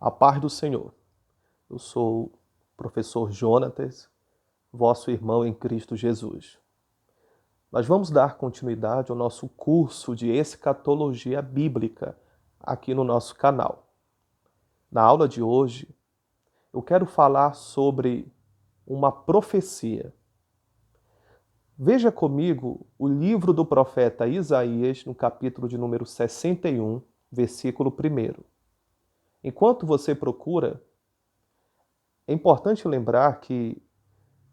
A paz do Senhor. Eu sou o professor Jonatas, vosso irmão em Cristo Jesus. Nós vamos dar continuidade ao nosso curso de escatologia bíblica aqui no nosso canal. Na aula de hoje, eu quero falar sobre uma profecia. Veja comigo o livro do profeta Isaías, no capítulo de número 61, versículo 1. Enquanto você procura, é importante lembrar que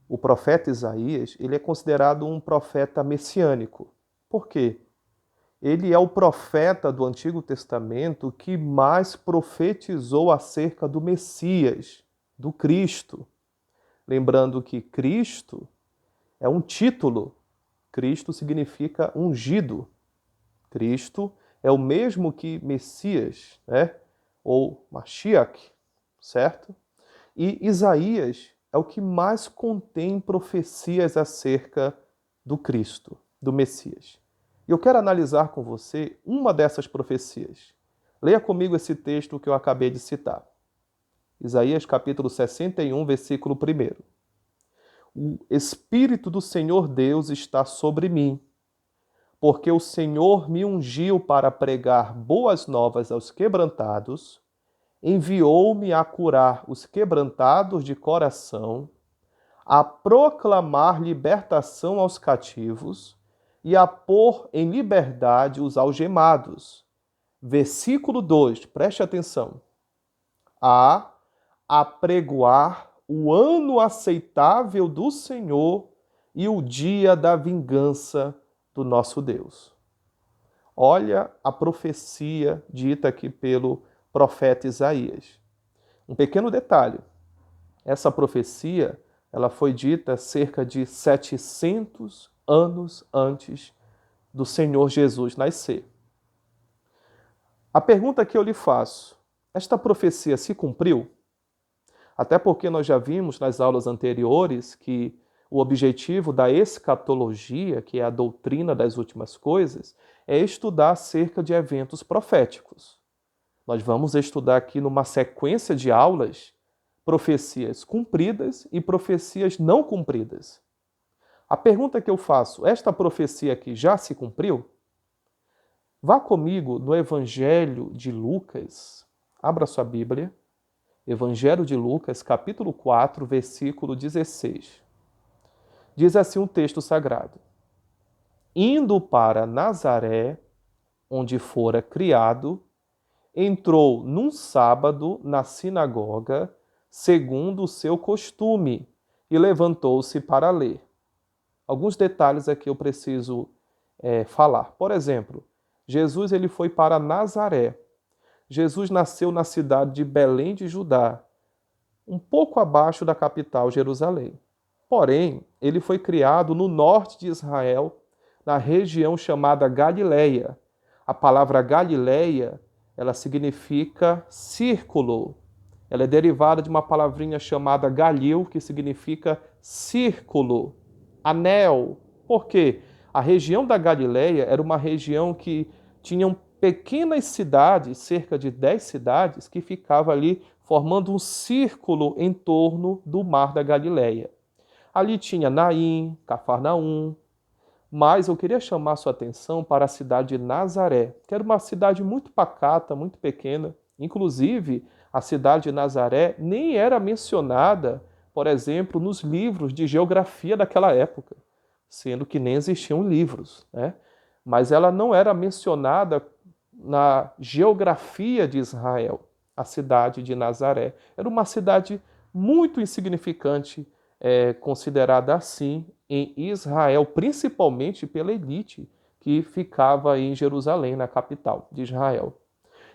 o profeta Isaías, ele é considerado um profeta messiânico. Por quê? Ele é o profeta do Antigo Testamento que mais profetizou acerca do Messias, do Cristo. Lembrando que Cristo é um título. Cristo significa ungido. Cristo é o mesmo que Messias, né? Ou Mashiach, certo? E Isaías é o que mais contém profecias acerca do Cristo, do Messias. E eu quero analisar com você uma dessas profecias. Leia comigo esse texto que eu acabei de citar. Isaías capítulo 61, versículo 1. O Espírito do Senhor Deus está sobre mim, porque o Senhor me ungiu para pregar boas novas aos quebrantados, enviou-me a curar os quebrantados de coração, a proclamar libertação aos cativos e a pôr em liberdade os algemados. Versículo 2, preste atenção. A apregoar o ano aceitável do Senhor e o dia da vingança do nosso Deus. Olha a profecia dita aqui pelo profeta Isaías. Um pequeno detalhe. Essa profecia, ela foi dita cerca de 700 anos antes do Senhor Jesus nascer. A pergunta que eu lhe faço, esta profecia se cumpriu? Até porque nós já vimos nas aulas anteriores que o objetivo da escatologia, que é a doutrina das últimas coisas, é estudar acerca de eventos proféticos. Nós vamos estudar aqui numa sequência de aulas profecias cumpridas e profecias não cumpridas. A pergunta que eu faço, esta profecia aqui já se cumpriu? Vá comigo no Evangelho de Lucas, abra sua Bíblia, Evangelho de Lucas, capítulo 4, versículo 16. Diz assim um texto sagrado: Indo para Nazaré, onde fora criado, entrou num sábado na sinagoga, segundo o seu costume, e levantou-se para ler. Alguns detalhes aqui eu preciso falar. Por exemplo, Jesus ele foi para Nazaré. Jesus nasceu na cidade de Belém de Judá, um pouco abaixo da capital, Jerusalém. Porém, ele foi criado no norte de Israel, na região chamada Galileia. A palavra Galileia, ela significa círculo. Ela é derivada de uma palavrinha chamada Galil, que significa círculo, anel. Por quê? A região da Galileia era uma região que tinham pequenas cidades, cerca de 10 cidades, que ficavam ali formando um círculo em torno do mar da Galileia. Ali tinha Naim, Cafarnaum, mas eu queria chamar sua atenção para a cidade de Nazaré, que era uma cidade muito pacata, muito pequena. Inclusive, a cidade de Nazaré nem era mencionada, por exemplo, nos livros de geografia daquela época, sendo que nem existiam livros, né? Mas ela não era mencionada na geografia de Israel, a cidade de Nazaré. Era uma cidade muito insignificante, considerada assim em Israel, principalmente pela elite que ficava em Jerusalém, na capital de Israel.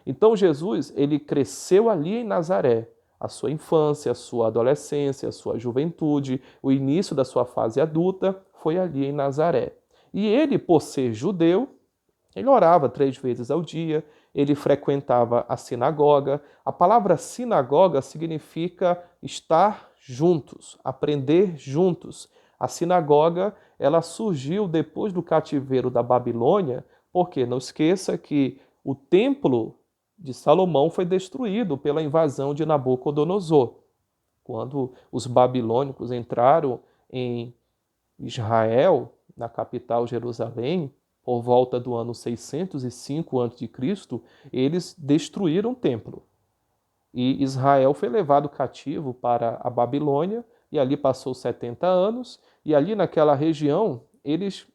Então Jesus, ele cresceu ali em Nazaré, a sua infância, a sua adolescência, a sua juventude, o início da sua fase adulta foi ali em Nazaré. E ele, por ser judeu, ele orava 3 vezes ao dia, ele frequentava a sinagoga. A palavra sinagoga significa estar juntos, aprender juntos. A sinagoga, ela surgiu depois do cativeiro da Babilônia, porque não esqueça que o templo de Salomão foi destruído pela invasão de Nabucodonosor. Quando os babilônicos entraram em Israel, na capital Jerusalém, por volta do ano 605 a.C., eles destruíram o templo. E Israel foi levado cativo para a Babilônia, e ali passou 70 anos, e ali naquela região eles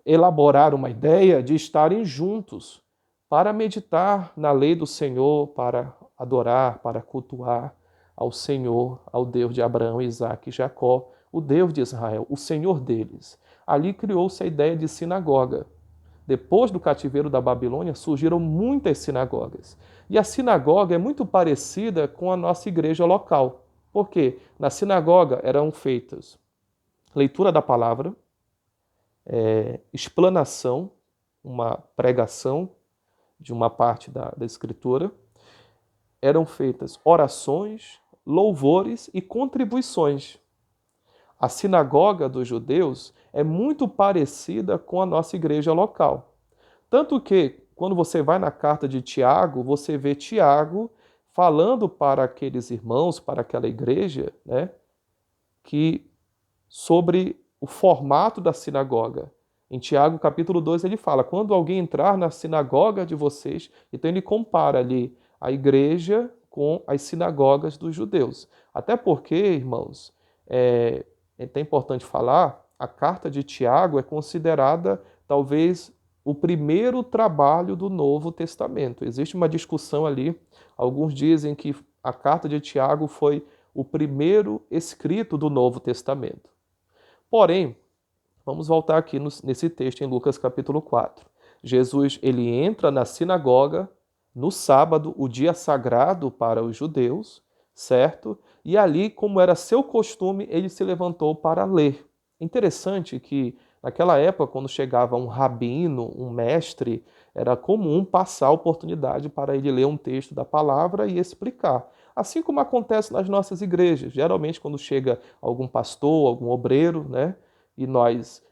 elaboraram uma ideia de estarem juntos para meditar na lei do Senhor, para adorar, para cultuar ao Senhor, ao Deus de Abraão, Isaque e Jacó, o Deus de Israel, o Senhor deles. Ali criou-se a ideia de sinagoga. Depois do cativeiro da Babilônia, surgiram muitas sinagogas. E a sinagoga é muito parecida com a nossa igreja local. Por quê? Na sinagoga eram feitas leitura da palavra, explanação, uma pregação de uma parte da Escritura, eram feitas orações, louvores e contribuições. A sinagoga dos judeus é muito parecida com a nossa igreja local. Tanto que, quando você vai na carta de Tiago, você vê Tiago falando para aqueles irmãos, para aquela igreja, né, que sobre o formato da sinagoga. Em Tiago, capítulo 2, ele fala, quando alguém entrar na sinagoga de vocês, então ele compara ali a igreja com as sinagogas dos judeus. Até porque, irmãos, é até importante falar, a carta de Tiago é considerada talvez o primeiro trabalho do Novo Testamento. Existe uma discussão ali, alguns dizem que a carta de Tiago foi o primeiro escrito do Novo Testamento. Porém, vamos voltar aqui nesse texto em Lucas capítulo 4. Jesus, ele entra na sinagoga no sábado, o dia sagrado para os judeus, certo? E ali, como era seu costume, ele se levantou para ler. Interessante que naquela época, quando chegava um rabino, um mestre, era comum passar a oportunidade para ele ler um texto da palavra e explicar. Assim como acontece nas nossas igrejas. Geralmente, quando chega algum pastor, algum obreiro, né? E nós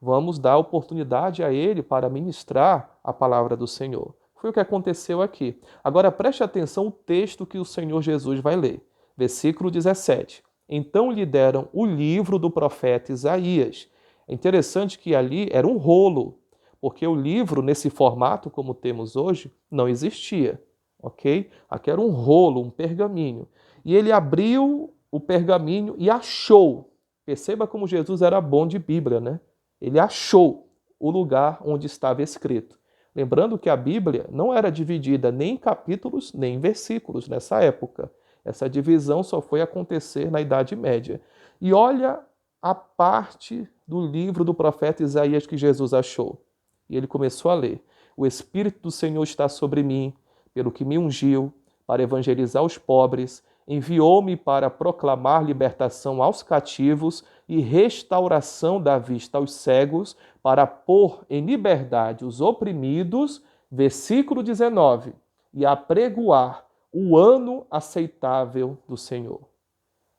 vamos dar oportunidade a ele para ministrar a palavra do Senhor. Foi o que aconteceu aqui. Agora preste atenção no texto que o Senhor Jesus vai ler. Versículo 17. Então lhe deram o livro do profeta Isaías. É interessante que ali era um rolo, porque o livro, nesse formato como temos hoje, não existia. Ok? Aqui era um rolo, um pergaminho. E ele abriu o pergaminho e achou. Perceba como Jesus era bom de Bíblia, né? Ele achou o lugar onde estava escrito. Lembrando que a Bíblia não era dividida nem em capítulos, nem em versículos nessa época. Essa divisão só foi acontecer na Idade Média. E olha a parte do livro do profeta Isaías que Jesus achou. E ele começou a ler. O Espírito do Senhor está sobre mim, pelo que me ungiu, para evangelizar os pobres, enviou-me para proclamar libertação aos cativos e restauração da vista aos cegos, para pôr em liberdade os oprimidos, versículo 19, e apregoar o ano aceitável do Senhor.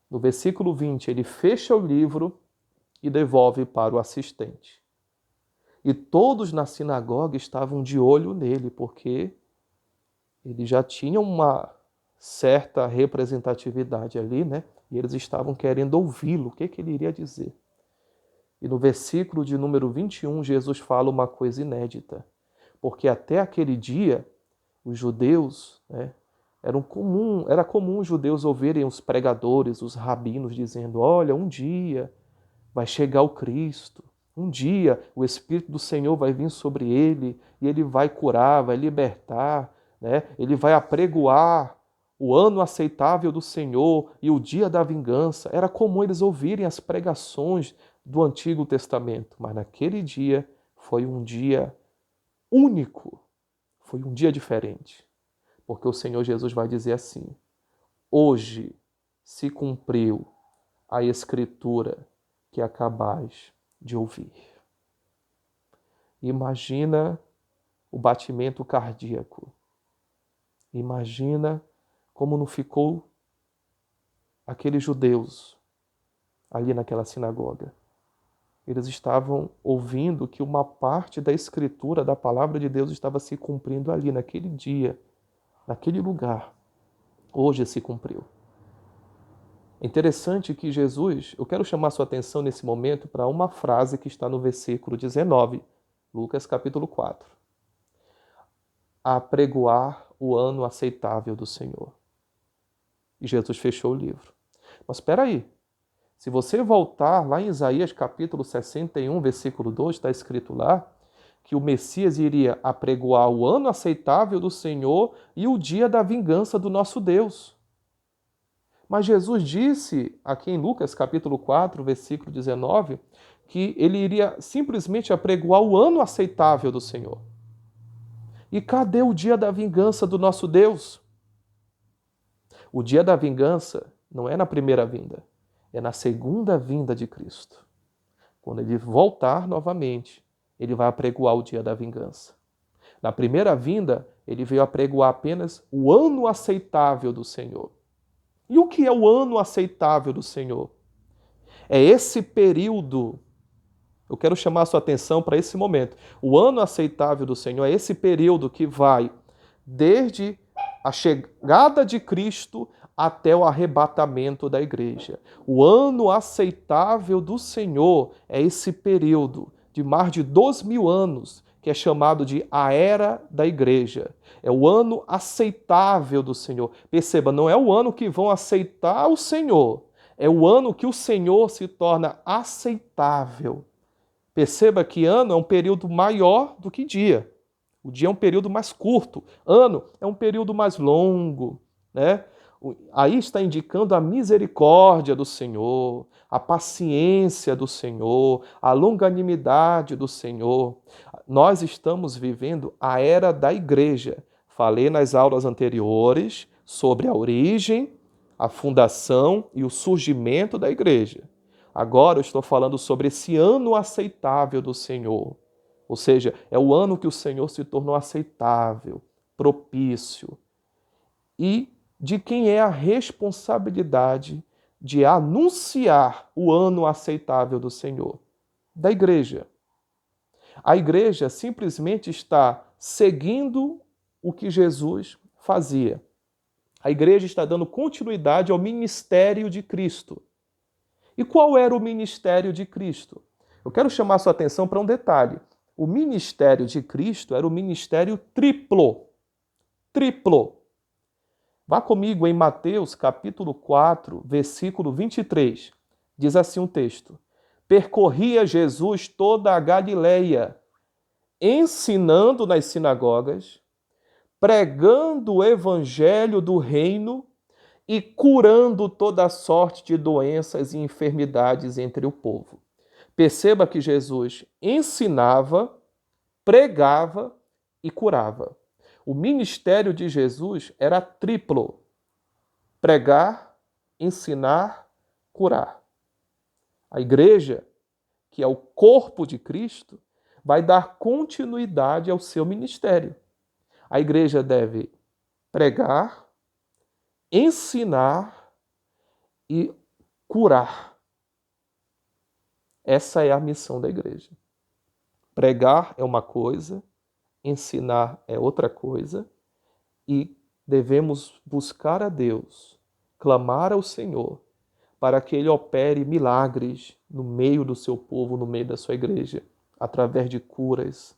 No versículo 20, ele fecha o livro e devolve para o assistente. E todos na sinagoga estavam de olho nele, porque ele já tinha uma certa representatividade ali, né? E eles estavam querendo ouvi-lo, o que ele iria dizer. E no versículo de número 21, Jesus fala uma coisa inédita, porque até aquele dia, os judeus, né, era comum os judeus ouvirem os pregadores, os rabinos dizendo, olha, um dia vai chegar o Cristo, um dia o Espírito do Senhor vai vir sobre ele e ele vai curar, vai libertar, né? Ele vai apregoar o ano aceitável do Senhor e o dia da vingança. Era comum eles ouvirem as pregações do Antigo Testamento, mas naquele dia foi um dia único, foi um dia diferente, porque o Senhor Jesus vai dizer assim, hoje se cumpriu a Escritura que acabais de ouvir. Imagina o batimento cardíaco. Imagina como não ficou aqueles judeus ali naquela sinagoga. Eles estavam ouvindo que uma parte da Escritura, da palavra de Deus, estava se cumprindo ali, naquele dia, naquele lugar. Hoje se cumpriu. É interessante que Jesus, eu quero chamar sua atenção nesse momento para uma frase que está no versículo 19, Lucas capítulo 4. Apregoar o ano aceitável do Senhor. E Jesus fechou o livro. Mas espera aí. Se você voltar lá em Isaías capítulo 61, versículo 2, está escrito lá que o Messias iria apregoar o ano aceitável do Senhor e o dia da vingança do nosso Deus. Mas Jesus disse aqui em Lucas capítulo 4, versículo 19, que ele iria simplesmente apregoar o ano aceitável do Senhor. E cadê o dia da vingança do nosso Deus? O dia da vingança não é na primeira vinda, é na segunda vinda de Cristo. Quando ele voltar novamente, ele vai apregoar o dia da vingança. Na primeira vinda, ele veio apregoar apenas o ano aceitável do Senhor. E o que é o ano aceitável do Senhor? É esse período, eu quero chamar a sua atenção para esse momento. O ano aceitável do Senhor é esse período que vai desde a chegada de Cristo até o arrebatamento da igreja. O ano aceitável do Senhor é esse período de mais de 2.000 anos, que é chamado de a era da igreja. É o ano aceitável do Senhor. Perceba, não é o ano que vão aceitar o Senhor, é o ano que o Senhor se torna aceitável. Perceba que ano é um período maior do que dia. O dia é um período mais curto. Ano é um período mais longo, né? Aí está indicando a misericórdia do Senhor, a paciência do Senhor, a longanimidade do Senhor. Nós estamos vivendo a era da igreja. Falei nas aulas anteriores sobre a origem, a fundação e o surgimento da igreja. Agora eu estou falando sobre esse ano aceitável do Senhor. Ou seja, é o ano que o Senhor se tornou aceitável, propício. E de quem é a responsabilidade de anunciar o ano aceitável do Senhor? Da igreja. A igreja simplesmente está seguindo o que Jesus fazia. A igreja está dando continuidade ao ministério de Cristo. E qual era o ministério de Cristo? Eu quero chamar a sua atenção para um detalhe. O ministério de Cristo era o ministério triplo. Triplo. Vá comigo em Mateus capítulo 4, versículo 23. Diz assim o texto: Percorria Jesus toda a Galileia, ensinando nas sinagogas, pregando o evangelho do reino e curando toda sorte de doenças e enfermidades entre o povo. Perceba que Jesus ensinava, pregava e curava. O ministério de Jesus era triplo: pregar, ensinar, curar. A igreja, que é o corpo de Cristo, vai dar continuidade ao seu ministério. A igreja deve pregar, ensinar e curar. Essa é a missão da igreja. Pregar é uma coisa, ensinar é outra coisa, e devemos buscar a Deus, clamar ao Senhor, para que Ele opere milagres no meio do seu povo, no meio da sua igreja, através de curas,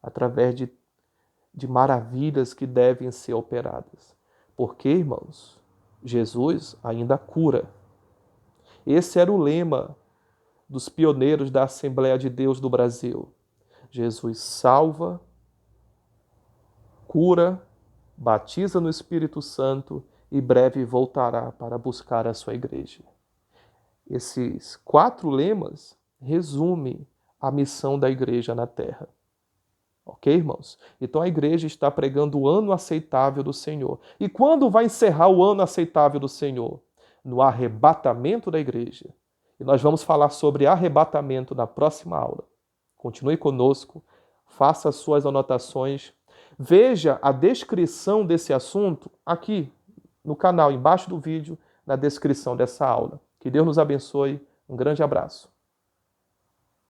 através de maravilhas que devem ser operadas. Porque, irmãos, Jesus ainda cura. Esse era o lema dos pioneiros da Assembleia de Deus do Brasil. Jesus salva, cura, batiza no Espírito Santo e breve voltará para buscar a sua igreja. Esses 4 lemas resumem a missão da igreja na terra. Ok, irmãos? Então a igreja está pregando o ano aceitável do Senhor. E quando vai encerrar o ano aceitável do Senhor? No arrebatamento da igreja. E nós vamos falar sobre arrebatamento na próxima aula. Continue conosco, faça as suas anotações. Veja a descrição desse assunto aqui no canal, embaixo do vídeo, na descrição dessa aula. Que Deus nos abençoe. Um grande abraço.